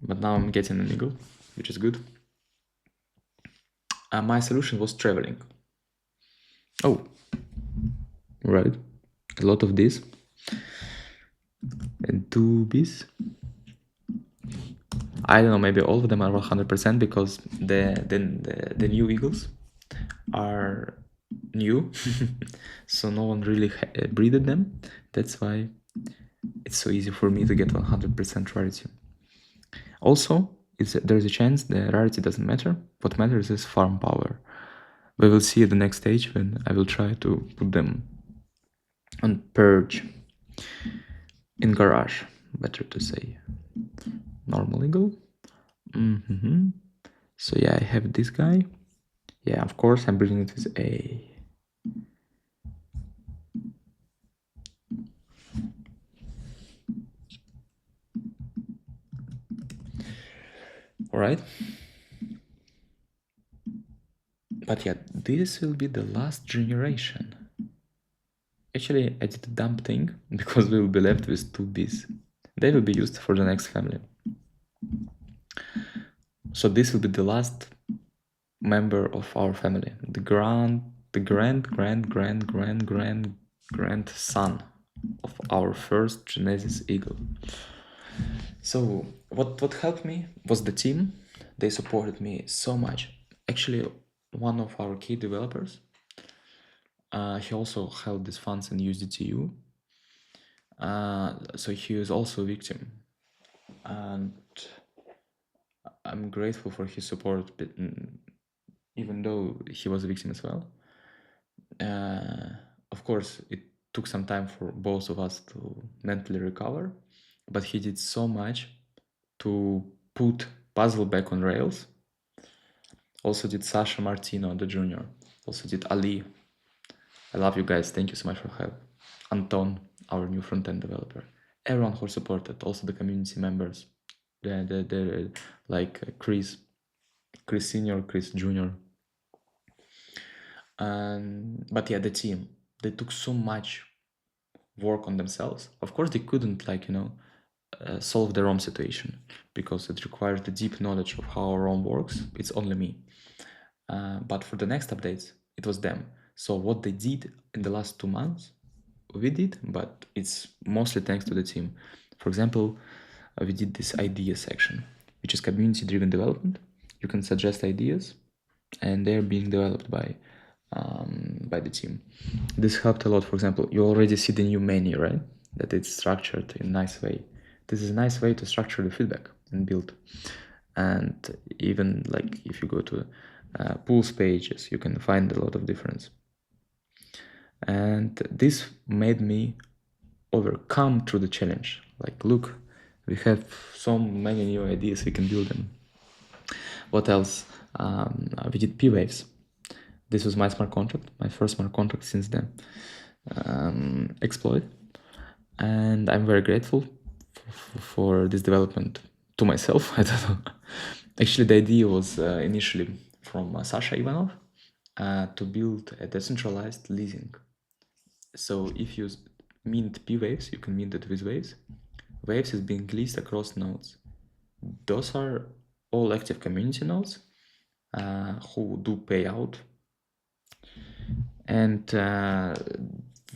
But now I'm getting an eagle, which is good. My solution was traveling. Oh, right. A lot of this. And 2 bees. I don't know, maybe all of them are 100% because the new eagles are new. So no one really breeded them. That's why it's so easy for me to get 100% rarity. Also, there's a chance the rarity doesn't matter. What matters is farm power. We will see at the next stage when I will try to put them on purge. In garage, better to say. Normal eagle. So yeah, I have this guy. Yeah, of course I'm breeding it with A. Alright. But yeah, this will be the last generation. Actually, I did a dumb thing because we will be left with 2 bees. They will be used for the next family. So this will be the last member of our family. The grandson of our first Genesis eagle. So what helped me was the team. They supported me so much. Actually, one of our key developers, he also held these funds in USDTU. So he is also a victim. And I'm grateful for his support, but, even though he was a victim as well. Of course, it took some time for both of us to mentally recover, but he did so much to put puzzle back on rails. Also did Sasha Martino, the junior. Also did Ali. I love you guys. Thank you so much for help. Anton, our new front-end developer. Everyone who supported, also the community members. The like Chris Senior, Chris Junior. But yeah, the team, they took so much work on themselves. Of course, they couldn't solve the ROM situation because it requires the deep knowledge of how ROM works. It's only me. But for the next updates, it was them. So what they did in the last 2 months, we did, but it's mostly thanks to the team. For example, we did this idea section, which is community-driven development. You can suggest ideas, and they're being developed by the team. This helped a lot. For example, you already see the new menu, right? That it's structured in a nice way. This is a nice way to structure the feedback and build. And even like if you go to pools pages, you can find a lot of difference. And this made me overcome through the challenge. Like, look, we have so many new ideas, we can build them. What else? We did P-Waves. This was my smart contract, my first smart contract since then. Exploit. And I'm very grateful for this development to myself. I don't know. Actually, the idea was initially from Sasha Ivanov to build a decentralized leasing. So if you mint P-Waves, you can mint it with Waves. Waves is being leased across nodes. Those are all active community nodes who do pay out. And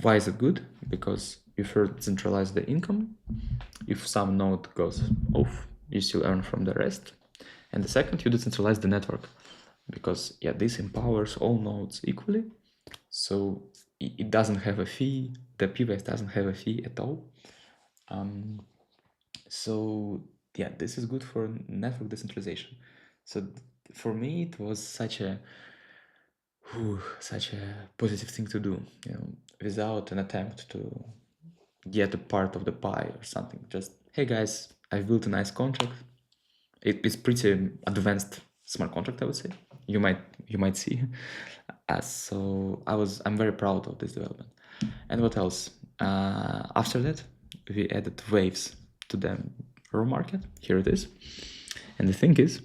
why is it good? Because you first centralize the income. If some node goes off, you still earn from the rest. And the second, you decentralize the network. Because yeah, this empowers all nodes equally. So it doesn't have a fee. The P-Waves doesn't have a fee at all. So yeah, this is good for network decentralization. So for me, it was such a positive thing to do, without an attempt to get a part of the pie or something. Just, hey guys, I've built a nice contract. It's pretty advanced smart contract, I would say. You might see. So I'm very proud of this development. And what else? After that, we added Waves to the raw market. Here it is. And the thing is,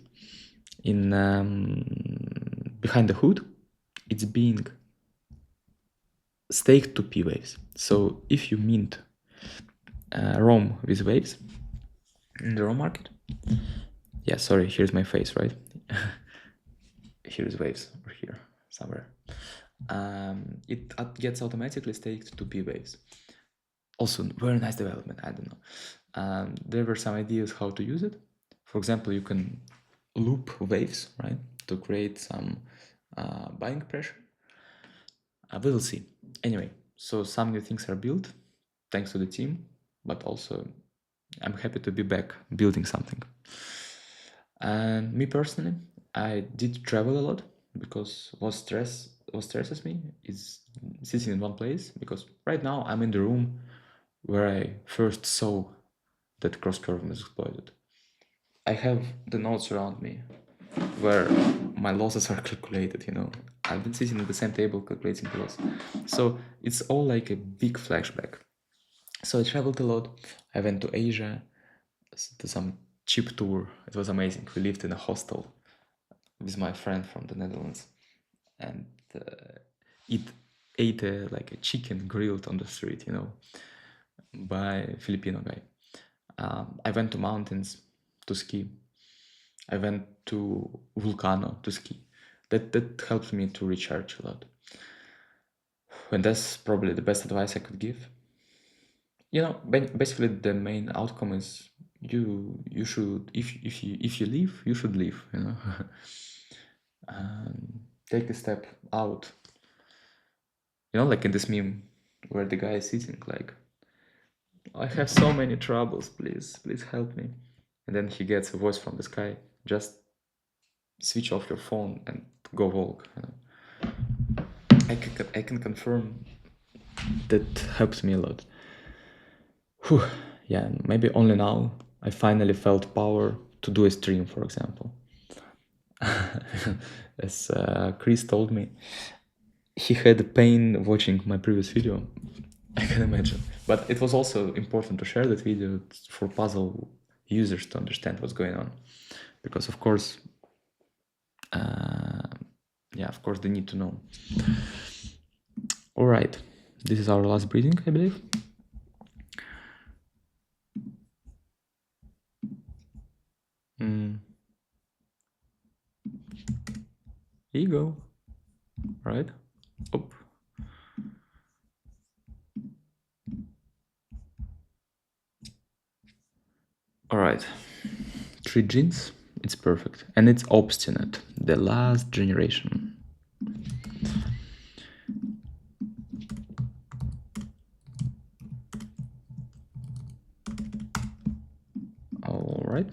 in behind the hood, it's being staked to P-Waves. So if you mint ROM with Waves in the ROM market, yeah, sorry, here's my face, right? Here's Waves over here somewhere. It gets automatically staked to P-Waves. Also, very nice development. I don't know. There were some ideas how to use it. For example, you can loop Waves, right, to create some buying pressure. We will see. Anyway, so some new things are built thanks to the team, but also I'm happy to be back building something. And me personally, I did travel a lot because what stresses me is sitting in one place, because right now I'm in the room where I first saw that cross curve was exploited. I have the notes around me where my losses are calculated, I've been sitting at the same table calculating the loss. So it's all like a big flashback. So I traveled a lot. I went to Asia to some cheap tour. It was amazing. We lived in a hostel with my friend from the Netherlands, and ate like a chicken grilled on the street, by a Filipino guy. I went to mountains to ski. I went to Vulcano to ski. That helped me to recharge a lot. And that's probably the best advice I could give. Basically the main outcome is you should, if you leave, you should leave, take a step out. Like in this meme where the guy is sitting like, I have so many troubles, please help me. And then he gets a voice from the sky, just switch off your phone and go walk. You know? I can confirm that helps me a lot. Whew. Yeah, maybe only now I finally felt power to do a stream, for example. As Chris told me, he had pain watching my previous video. I can imagine. But it was also important to share that video for puzzle users to understand what's going on. Because of course, of course they need to know. All right, this is our last breathing, I believe. Ego, right? Oh. All right, 3 genes, it's perfect. And it's obstinate, the last generation. All right.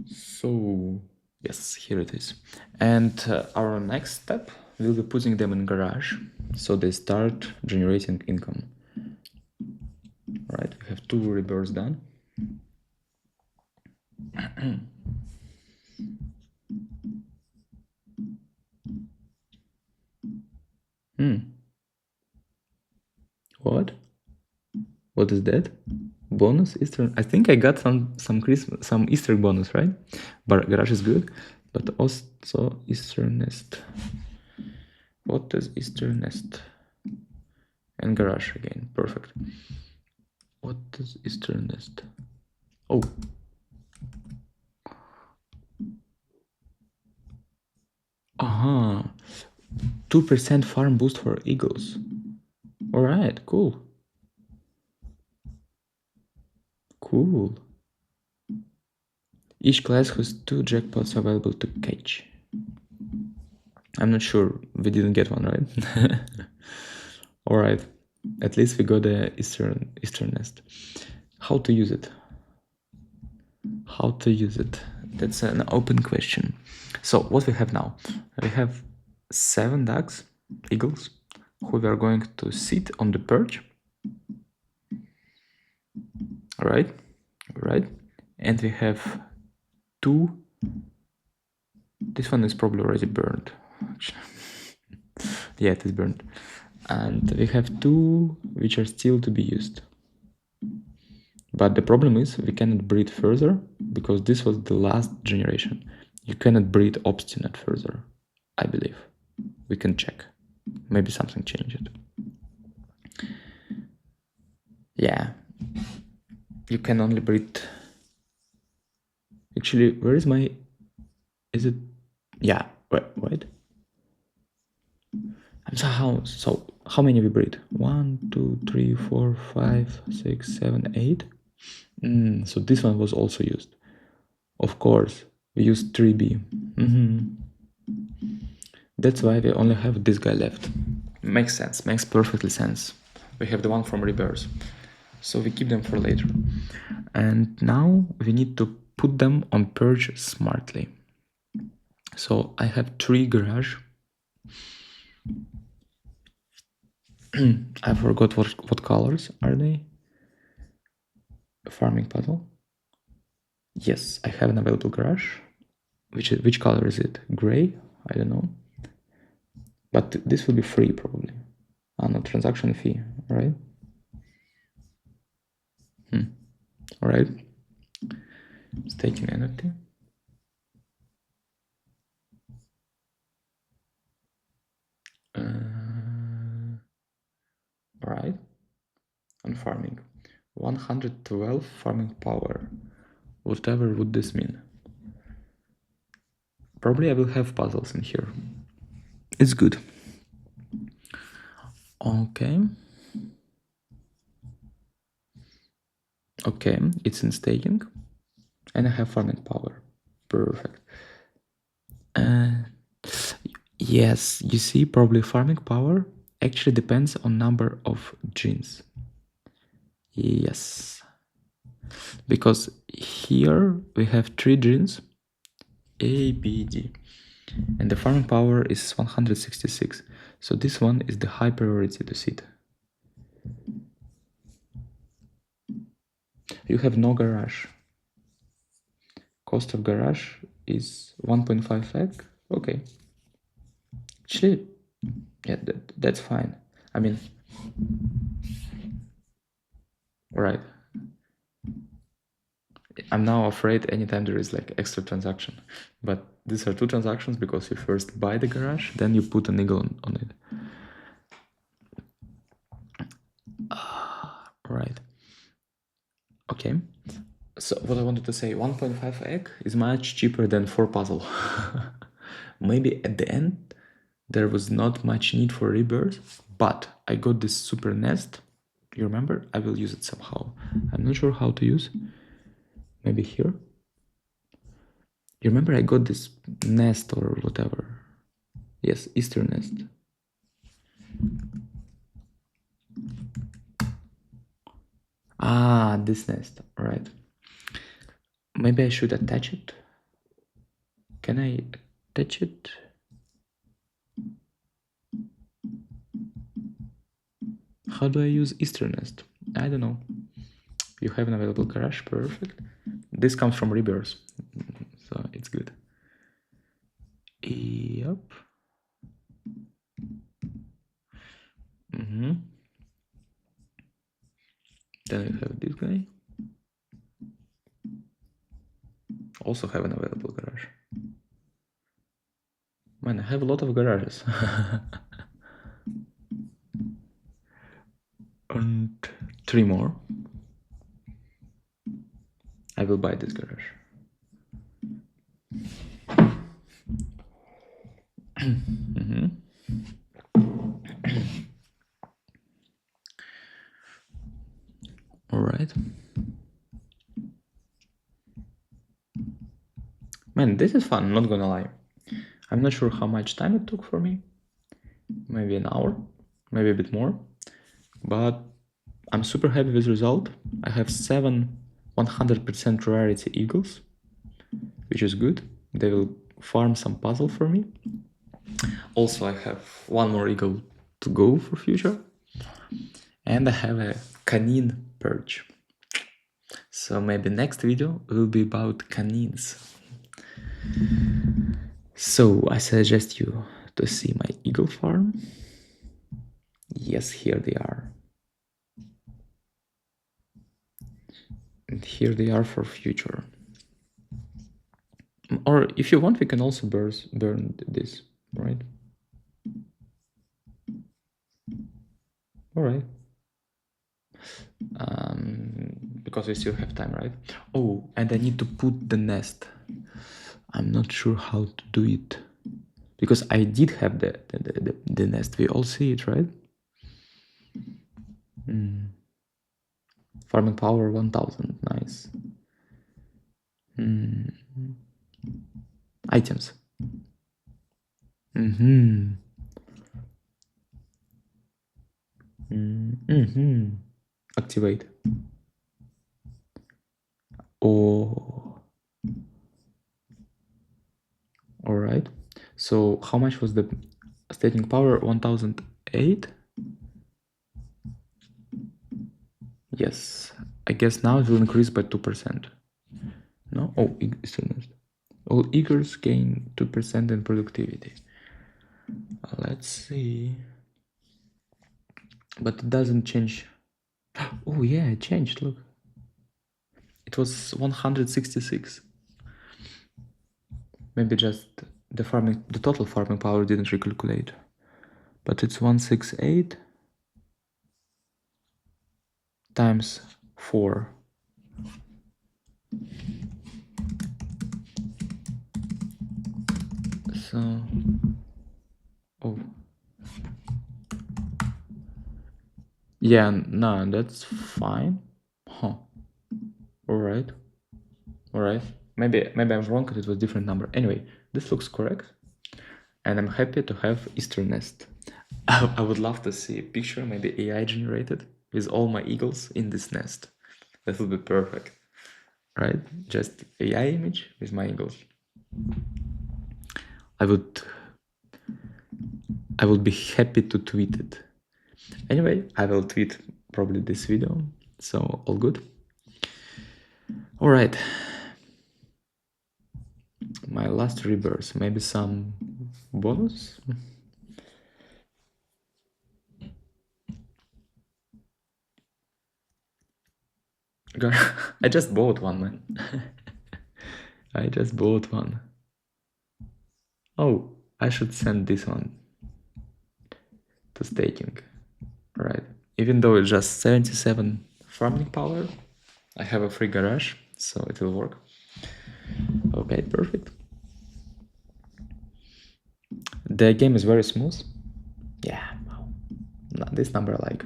So, yes, here it is. And our next step, we'll be putting them in garage, so they start generating income. All right, we have 2 rebirths done. What? What is that? Bonus Easter? I think I got some Easter bonus, right? But garage is good, but also Easter nest. What is Easter nest? And garage again, perfect. What is Easter nest? Oh. Aha. 2% farm boost for eagles. All right, cool. Cool. Each class has 2 jackpots available to catch. I'm not sure, we didn't get one, right? All right, at least we got the Easter nest. How to use it? How to use it? That's an open question. So what we have now? We have 7 ducks, eagles, who we are going to sit on the perch. All right, and we have 2. This one is probably already burned. Yeah, it is burned. And we have 2 which are still to be used. But the problem is we cannot breed further because this was the last generation. You cannot breed obstinate further, I believe. We can check. Maybe something changed. Yeah. You can only breed. Actually, where is my... Is it... Yeah, wait. So how many we breed? 1, 2, 3, 4, 5, 6, 7, 8. So this one was also used. Of course, we used 3B. That's why we only have this guy left. Makes sense, makes perfectly sense. We have the one from Rebirth, so we keep them for later. And now we need to put them on perch smartly. So I have 3 garage. I forgot what colors are they. Farming puzzle. Yes, I have an available garage. Which color is it? Gray? I don't know. But this will be free probably. No transaction fee, right? All right. Staking NFT. All right. On farming, 112 farming power. Whatever would this mean? Probably I will have puzzles in here. It's good. Okay. Okay, it's in staking. And I have farming power. Perfect. Yes, you see, probably farming power actually depends on number of genes. Yes. Because here we have 3 genes ABD. And the farming power is 166. So this one is the high priority to seed. You have no garage. Cost of garage is 1.5 egg. Okay. Actually, yeah, that's fine. I mean, right. I'm now afraid anytime there is like extra transaction, but these are two transactions because you first buy the garage, then you put an eagle on it. Right. Okay. So what I wanted to say, 1.5 egg is much cheaper than 4 puzzle. Maybe at the end there was not much need for rebirth, but I got this super nest. You remember? I will use it somehow. I'm not sure how to use. Maybe here. You remember I got this nest or whatever. Yes, Easter nest. Ah, this nest, right. Maybe I should attach it. Can I attach it? How do I use Easter nest? I don't know. You have an available garage, perfect. This comes from Rebirth, so it's good. Yep. Then you have this guy. Also have an available garage. Man, I have a lot of garages. And 3 more. I will buy this garage. All right. Man, this is fun, not gonna lie. I'm not sure how much time it took for me. Maybe an hour, maybe a bit more. But I'm super happy with the result. I have 7 100% rarity eagles, which is good. They will farm some puzzle for me. Also, I have 1 more eagle to go for future. And I have a canine perch. So maybe next video will be about canines. So I suggest you to see my eagle farm. Yes, here they are. And here they are for future. Or if you want, we can also burn this, right? All right. Because we still have time, right? Oh, and I need to put the nest. I'm not sure how to do it. Because I did have the nest. We all see it, right? Farming power 1000, nice. Items. Activate. Oh. All right. So how much was the stating power? 1008? Yes. I guess now it will increase by 2%. No? Oh, all eagles gain 2% in productivity. Let's see. But it doesn't change. Oh yeah, it changed, look. It was 166. Maybe just the total farming power didn't recalculate. But it's 168 times 4. So, oh. Yeah, no, that's fine. Huh. Alright. Alright. Maybe I'm wrong because it was a different number. Anyway, this looks correct. And I'm happy to have Easter nest. I would love to see a picture, maybe AI generated, with all my eagles in this nest. That would be perfect. Right? Just AI image with my eagles. I would be happy to tweet it. Anyway, I will tweet probably this video, so all good. All right. My last rebirth, maybe some bonus? I just bought one, man. I just bought one. Oh, I should send this one to staking. Right. Even though it's just 77 farming power, I have a free garage, so it will work. Okay, perfect. The game is very smooth. Yeah, wow. No, this number I like.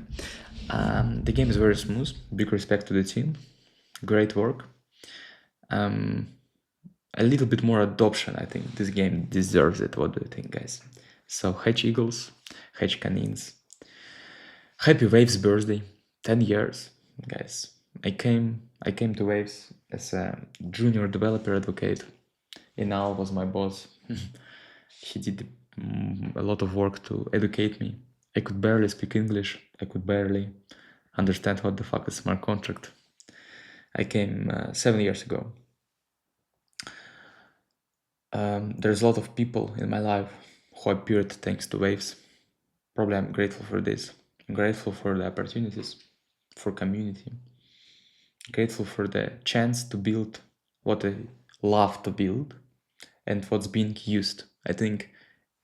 The game is very smooth. Big respect to the team. Great work. A little bit more adoption. I think this game deserves it. What do you think, guys? So, Hedge Eagles, Hedge Canines. Happy Waves birthday. 10 years, guys. I came to Waves as a junior developer advocate. Inal was my boss. He did a lot of work to educate me. I could barely speak English. I could barely understand what the fuck is smart contract. I came 7 years ago. There's a lot of people in my life who appeared thanks to Waves. Probably I'm grateful for this. I'm grateful for the opportunities, for community. Grateful for the chance to build what I love to build and what's being used. I think,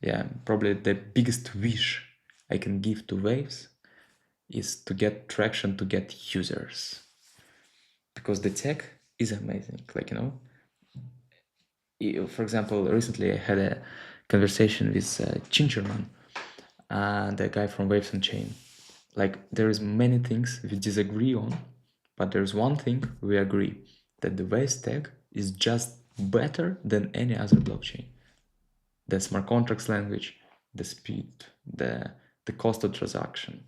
yeah, probably the biggest wish I can give to Waves is to get traction, to get users. Because the tech is amazing. Like, for example, recently I had a conversation with Chincherman and a guy from Waves on Chain. Like, there is many things we disagree on, but there's one thing we agree, that the Waves tech is just better than any other blockchain. The smart contracts language, the speed, the cost of transaction,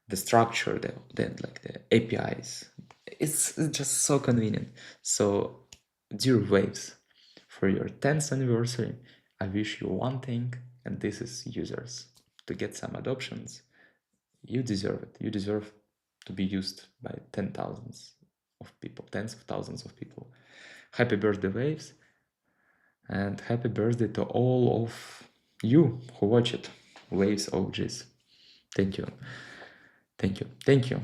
the structure, the APIs. It's just so convenient. So, dear Waves, for your 10th anniversary, I wish you one thing, and this is users. To get some adoptions, you deserve it. You deserve to be used by 10,000s of people, tens of thousands of people. Happy birthday, Waves, and happy birthday to all of you who watch it, Waves OGs. Thank you. Thank you. Thank you.